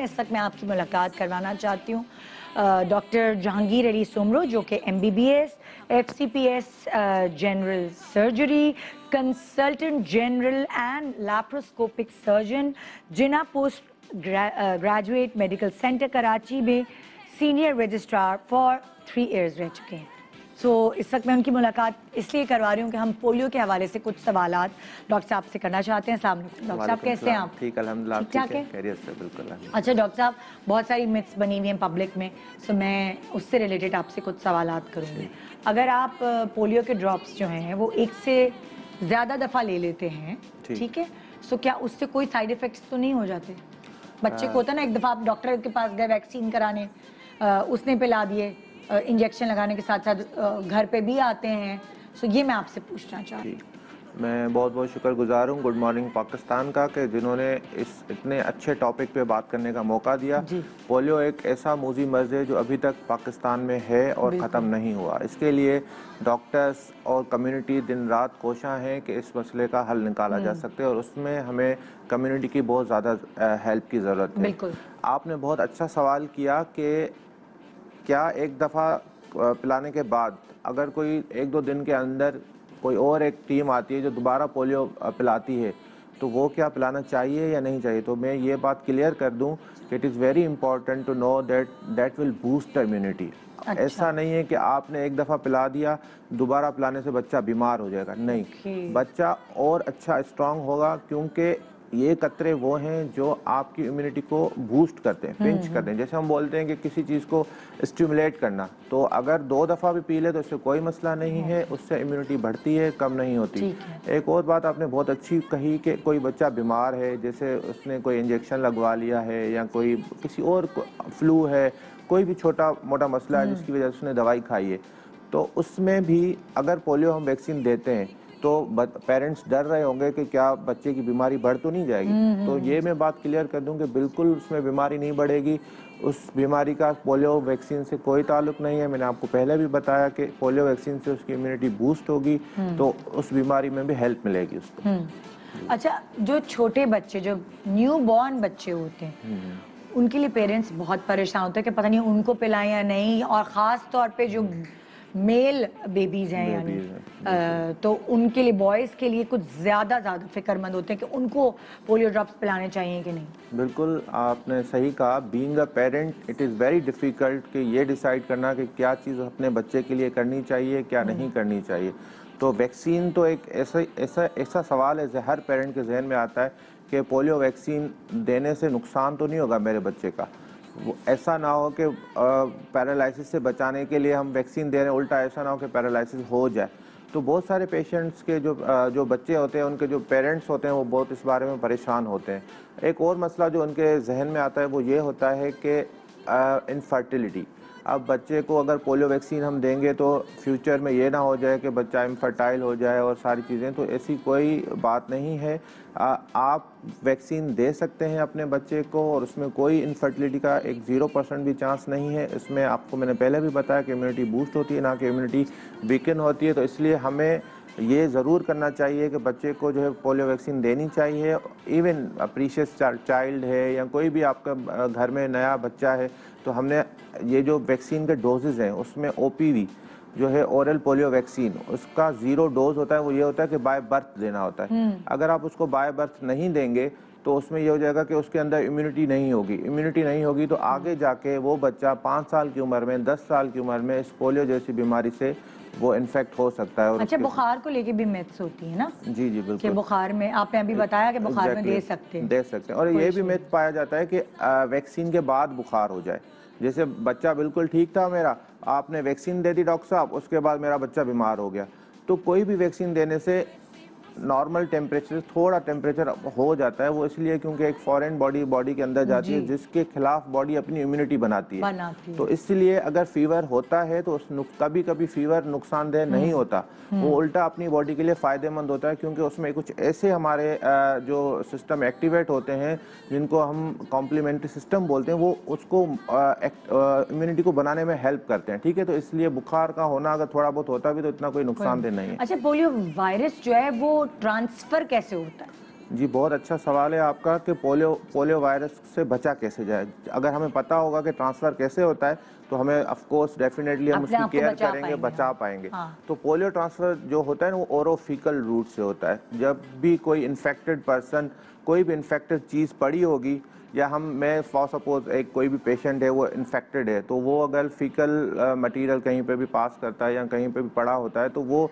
इस वक्त मैं आपकी मुलाकात करवाना चाहती हूँ डॉक्टर जहांगीर अली सोमरो, जो कि MBBS, FCPS general surgery, consultant general and laparoscopic surgeon, Jinnah post graduate medical centre Karachi में सीनियर रजिस्ट्रार फॉर 3 इयर्स रह चुके हैं। इस वक्त मैं उनकी मुलाकात इसलिए करवा रही हूँ कि हम पोलियो के हवाले से कुछ सवालात डॉक्टर साहब से करना चाहते हैं। साहब डॉक्टर साहब कैसे हैं आप? ठीक, अल्हम्दुलिल्लाह, ठीक ठाक है, खैरियत से, बिल्कुल। अच्छा डॉक्टर साहब, बहुत सारी मिथ्स बनी हुई हैं पब्लिक में, मैं उससे रिलेटेड आपसे कुछ सवालात करूँगी। अगर आप पोलियो के ड्रॉप्स जो हैं वो एक से ज़्यादा दफ़ा ले लेते हैं, ठीक है, क्या उससे कोई साइड इफ़ेक्ट्स तो नहीं हो जाते? बच्चे को होता है ना, एक दफ़ा आप डॉक्टर के पास गए वैक्सीन कराने, उसने पिला दिए, इंजेक्शन लगाने के साथ साथ घर पे भी आते हैं, ये मैं आपसे पूछना चाहती हूँ। मैं बहुत बहुत शुक्रगुजार हूँ गुड मॉर्निंग पाकिस्तान का कि जिन्होंने इस इतने अच्छे टॉपिक पे बात करने का मौका दिया। पोलियो एक ऐसा मूजी मर्ज है जो अभी तक पाकिस्तान में है और ख़त्म नहीं हुआ। इसके लिए डॉक्टर्स और कम्युनिटी दिन रात कोशां हैं कि इस मसले का हल निकाला जा सकते और उसमें हमें कम्युनिटी की बहुत ज़्यादा हेल्प की ज़रूरत है। आपने बहुत अच्छा सवाल किया कि क्या एक दफ़ा पिलाने के बाद अगर कोई 1-2 दिन के अंदर कोई और एक टीम आती है जो दोबारा पोलियो पिलाती है तो वो क्या पिलाना चाहिए या नहीं चाहिए? तो मैं ये बात क्लियर कर दूं कि it is very important to know that will boost the immunity. ऐसा नहीं है कि आपने एक दफ़ा पिला दिया, दोबारा पिलाने से बच्चा बीमार हो जाएगा, नहीं। बच्चा और अच्छा स्ट्रांग होगा, क्योंकि ये कतरे वो हैं जो आपकी इम्यूनिटी को बूस्ट करते हैं, पिंच करते हैं। जैसे हम बोलते हैं कि किसी चीज़ को स्टिमुलेट करना, तो अगर 2 दफ़ा भी पी ले तो इससे कोई मसला नहीं है, उससे इम्यूनिटी बढ़ती है, कम नहीं होती। एक और बात आपने बहुत अच्छी कही कि कोई बच्चा बीमार है, जैसे उसने कोई इंजेक्शन लगवा लिया है या कोई किसी और फ्लू है, कोई भी छोटा मोटा मसला है जिसकी वजह से उसने दवाई खाई है, तो उसमें भी अगर पोलियो हम वैक्सीन देते हैं तो पेरेंट्स डर रहे होंगे कि क्या बच्चे की बीमारी बढ़ तो नहीं जाएगी। तो ये मैं बात क्लियर कर दूं कि बिल्कुल उसमें बीमारी नहीं बढ़ेगी। उस बीमारी का पोलियो वैक्सीन से कोई ताल्लुक नहीं है। मैंने आपको पहले भी बताया कि पोलियो वैक्सीन से उसकी इम्यूनिटी बूस्ट होगी तो उस बीमारी में भी हेल्प मिलेगी उसको। अच्छा, जो छोटे बच्चे, जो न्यू बॉर्न बच्चे होते हैं, उनके लिए पेरेंट्स बहुत परेशान होते हैं कि पता नहीं उनको पिलाएं या नहीं, और ख़ास तौर पे जो मेल बेबीज़ हैं यानी तो उनके लिए, बॉयज़ के लिए कुछ ज़्यादा फिक्रमंद होते हैं कि उनको पोलियो ड्रॉप्स पिलाने चाहिए कि नहीं। बिल्कुल आपने सही कहा। Being a parent it is very difficult कि ये डिसाइड करना कि क्या चीज़ अपने बच्चे के लिए करनी चाहिए, क्या नहीं करनी चाहिए। तो वैक्सीन तो एक ऐसा सवाल है जो हर पेरेंट के जहन में आता है कि पोलियो वैक्सीन देने से नुकसान तो नहीं होगा मेरे बच्चे का। ऐसा ना हो कि पैरालिसिस से बचाने के लिए हम वैक्सीन दे रहे हैं, उल्टा ऐसा ना हो कि पैरालिसिस हो जाए। तो बहुत सारे पेशेंट्स के जो बच्चे होते हैं, उनके जो पेरेंट्स होते हैं, वो बहुत इस बारे में परेशान होते हैं। एक और मसला जो उनके जहन में आता है वो ये होता है कि इनफर्टिलिटी। अब बच्चे को अगर पोलियो वैक्सीन हम देंगे तो फ्यूचर में ये ना हो जाए कि बच्चा इनफर्टाइल हो जाए और सारी चीज़ें, तो ऐसी कोई बात नहीं है। आप वैक्सीन दे सकते हैं अपने बच्चे को और उसमें कोई इनफर्टिलिटी का 0% भी चांस नहीं है। इसमें आपको मैंने पहले भी बताया कि इम्यूनिटी बूस्ट होती है, ना कि इम्यूनिटी वीकन होती है। तो इसलिए हमें ये ज़रूर करना चाहिए कि बच्चे को जो है पोलियो वैक्सीन देनी चाहिए। इवन प्रीशियस चाइल्ड है या कोई भी आपका घर में नया बच्चा है, तो हमने ये जो वैक्सीन के डोजेज़ हैं उसमें OPV जो है ओरल पोलियो वैक्सीन, उसका 0 डोज होता है। वो ये होता है कि बाय बर्थ देना होता है। अगर आप उसको बाय बर्थ नहीं देंगे तो उसमें ये हो जाएगा कि उसके अंदर इम्यूनिटी नहीं होगी। इम्यूनिटी नहीं होगी तो आगे जाके वो बच्चा 5 साल की उम्र में, 10 साल की उम्र में इस पोलियो जैसी बीमारी से वो इन्फेक्ट हो सकता है। और अच्छा, बुखार को लेके भी मिथ्स होती है ना? जी बिल्कुल, कि बुखार में आपने अभी बताया कि बुखार में दे सकते हैं। और ये भी मिथ पाया जाता है कि वैक्सीन के बाद बुखार हो जाए। जैसे बच्चा बिल्कुल ठीक था मेरा, आपने वैक्सीन दे दी डॉक्टर साहब, उसके बाद मेरा बच्चा बीमार हो गया। तो कोई भी वैक्सीन देने से नॉर्मल टेम्परेचर, थोड़ा टेम्परेचर हो जाता है। वो इसलिए क्योंकि एक फॉरेन बॉडी के अंदर जाती है जिसके खिलाफ बॉडी अपनी इम्यूनिटी बनाती है। तो इसलिए अगर फीवर होता है तो कभी कभी फीवर नुकसानदेह नहीं होता, वो उल्टा अपनी बॉडी के लिए फ़ायदेमंद होता है, क्योंकि उसमें कुछ ऐसे हमारे जो सिस्टम एक्टिवेट होते हैं जिनको हम कॉम्प्लीमेंट्री सिस्टम बोलते हैं, वो उसको इम्यूनिटी को बनाने में हेल्प करते हैं। ठीक है, तो इसलिए बुखार का होना अगर थोड़ा बहुत होता भी तो इतना कोई नुकसानदेह नहीं है। अच्छा, पोलियो वायरस जो है वो ट्रांसफर कैसे होता है? जी, बहुत अच्छा सवाल है आपका कि पोलियो वायरस से बचा कैसे जाए। अगर हमें पता होगा कि ट्रांसफ़र कैसे होता है तो हमें ऑफ कोर्स डेफिनेटली हम अपने उसकी आप को केयर बचा करेंगे, पाएंगे बचा हम। पाएंगे। हाँ। तो पोलियो ट्रांसफ़र जो होता है ना, वो ओरोफिकल रूट से होता है। जब भी कोई इन्फेक्टेड पर्सन, कोई भी इन्फेक्टेड चीज़ पड़ी होगी, या मैं फॉर सपोज एक कोई भी पेशेंट है वो इन्फेक्टेड है, तो वो अगर फीकल मटेरियल कहीं पे भी पास करता है या कहीं पे भी पड़ा होता है, तो वो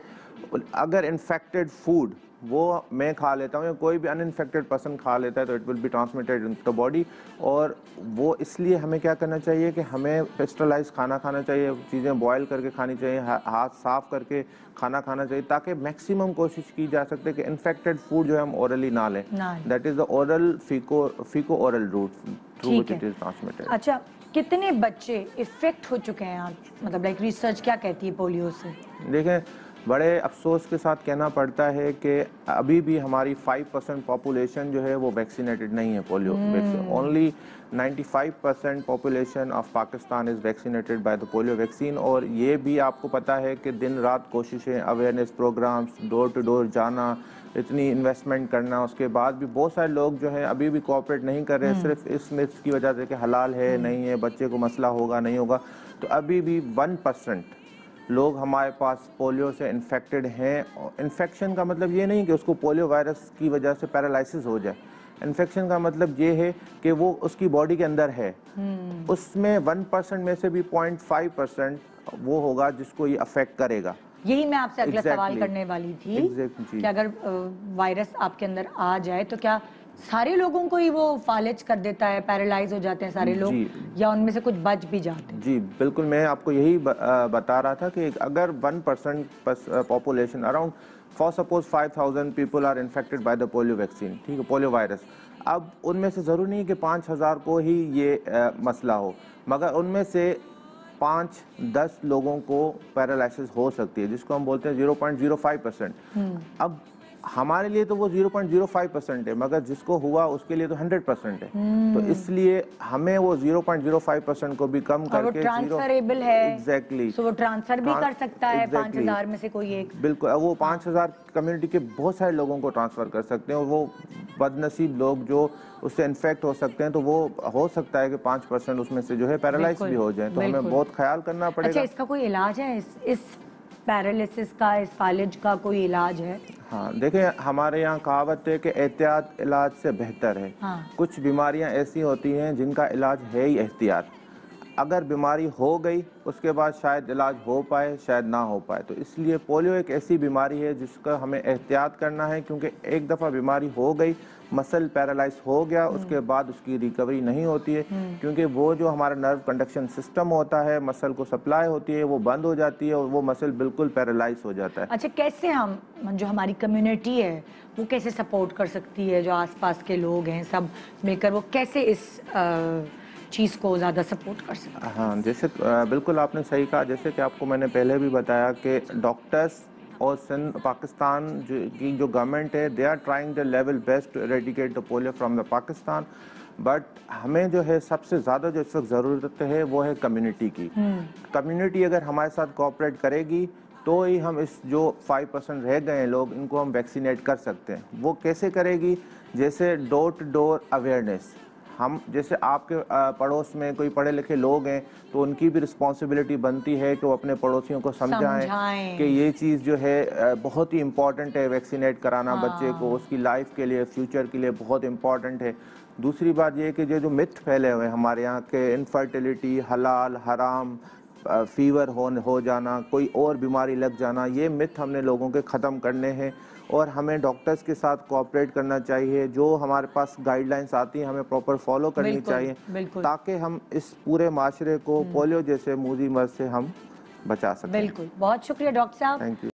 अगर इन्फेक्टेड फूड वो मैं खा लेता हूँ या कोई भी अनइन्फेक्टेड पर्सन खा लेता है, तो it will be transmitted in the body. और वो इसलिए हमें क्या करना चाहिए कि हमें पेस्टराइज खाना खाना चाहिए, चीज़ें बॉयल करके खानी चाहिए, हाथ साफ करके खाना खाना चाहिए, ताकि मैक्सिमम कोशिश की जा सकते कि इन्फेक्टेड फूड जो है हम ओरली ना लें। That is the oral faeco oral route through which it is transmitted. अच्छा, कितने बच्चे इफेक्ट हो चुके हैं आज, मतलब लाइक रिसर्च क्या कहती है पोलियो से? देखें, बड़े अफसोस के साथ कहना पड़ता है कि अभी भी हमारी 5% पॉपुलेशन जो है वो वैक्सीनेटेड नहीं है polio vaccine. Only 95% population of Pakistan is vaccinated bye the polio vaccine. और ये भी आपको पता है कि दिन रात कोशिशें, awareness programmes, door to door जाना, इतनी इन्वेस्टमेंट करना, उसके बाद भी बहुत सारे लोग जो हैं अभी भी कोऑपरेट नहीं कर रहे हैं, सिर्फ इस मिथ की वजह से कि हलाल है नहीं है, बच्चे को मसला होगा नहीं होगा। तो अभी भी 1% लोग हमारे पास पोलियो से इन्फेक्टेड हैं। इन्फेक्शन का मतलब ये नहीं कि उसको पोलियो वायरस की वजह से पैरालिसिस हो जाए। इन्फेक्शन का मतलब ये है कि वो उसकी बॉडी के अंदर है। उसमें 1% में से भी 0.5% वो होगा जिसको ये अफेक्ट करेगा। यही मैं आपसे अगला सवाल करने वाली थी कि अगर वायरस आपके अंदर आ जाए तो क्या सारे लोगों को ही वो फालिज कर देता है, पैरालाइज हो जाते हैं सारे लोग, या उनमें से कुछ बच भी जाते हैं? जी बिल्कुल, मैं आपको यही बता रहा था कि अगर 1% population, around for suppose 5000 people are infected by the polio vaccine, ठीक है, पोलियो वायरस। अब उनमें से ज़रूरी नहीं कि 5000 को ही ये मसला हो, मगर उनमें से 5-10 लोगों को पैरालिसिस हो सकती है, जिसको हम बोलते हैं 0.05%। अब हमारे लिए तो वो 0.05% है, मगर जिसको हुआ उसके लिए तो 100% है। तो इसलिए हमें वो 0.05% को भी कम करके, ट्रांसफरेबल है, एग्जैक्टली, वो ट्रांसफर भी कर सकता है। 5000 में से कोई एक, बिल्कुल, वो 5000 कम्युनिटी के बहुत सारे लोगों को ट्रांसफर कर सकते हैं। और वो बदनसीब लोग जो उससे इन्फेक्ट हो सकते हैं, तो वो हो सकता है कि 5% उसमें से जो है पैरालाइज भी हो जाए। तो हमें बहुत ख्याल करना पड़ेगा। अच्छा, इसका कोई इलाज है? इस पैरालिसिस का, इस फालिज का कोई इलाज है? हाँ, देखिए, हमारे यहाँ कहावत है कि एहतियात इलाज से बेहतर है। कुछ बीमारियाँ ऐसी होती हैं जिनका इलाज है ही एहतियात। अगर बीमारी हो गई उसके बाद शायद इलाज हो पाए, शायद ना हो पाए। तो इसलिए पोलियो एक ऐसी बीमारी है जिसका हमें एहतियात करना है, क्योंकि एक दफ़ा बीमारी हो गई, मसल पैरालाइज हो गया, उसके बाद उसकी रिकवरी नहीं होती है, क्योंकि वो जो हमारा नर्व कंडक्शन सिस्टम होता है, मसल को सप्लाई होती है, वो बंद हो जाती है और वो मसल बिल्कुल पैरालाइज हो जाता है। अच्छा, कैसे हम, जो हमारी कम्युनिटी है वो कैसे सपोर्ट कर सकती है, जो आसपास के लोग हैं सब मिलकर, वो कैसे इस चीज़ को ज़्यादा सपोर्ट कर सकते हैं? हाँ, जैसे बिल्कुल आपने सही कहा। जैसे कि आपको मैंने पहले भी बताया कि डॉक्टर्स और पाकिस्तान की जो गवर्नमेंट है, they are trying the level best to eradicate the polio from the Pakistan. But हमें जो है सबसे ज़्यादा जो इस वक्त ज़रूरत है वो है कम्युनिटी की। कम्युनिटी अगर हमारे साथ कोऑपरेट करेगी तो ही हम इस जो 5% रह गए हैं लोग, इनको हम वैक्सीनेट कर सकते हैं। वो कैसे करेगी? जैसे डोर टू डोर अवेयरनेस। हम, जैसे आपके पड़ोस में कोई पढ़े लिखे लोग हैं, तो उनकी भी रिस्पॉन्सिबिलिटी बनती है कि वो अपने पड़ोसियों को समझाएं कि ये चीज़ जो है बहुत ही इम्पॉर्टेंट है, वैक्सीनेट कराना बच्चे को, उसकी लाइफ के लिए, फ्यूचर के लिए बहुत इम्पॉर्टेंट है। दूसरी बात ये कि जो मिथ फैले हुए हैं हमारे यहाँ के, इनफर्टिलिटी, हलाल हराम, फीवर हो जाना, कोई और बीमारी लग जाना, ये मिथ हमने लोगों के ख़त्म करने हैं। और हमें डॉक्टर्स के साथ कोऑपरेट करना चाहिए। जो हमारे पास गाइडलाइंस आती हैं हमें प्रॉपर फॉलो करनी चाहिए, ताकि हम इस पूरे माशरे को पोलियो जैसे मूजी मर्ज से हम बचा सकें। बिल्कुल, बहुत शुक्रिया डॉक्टर साहब। Thank you.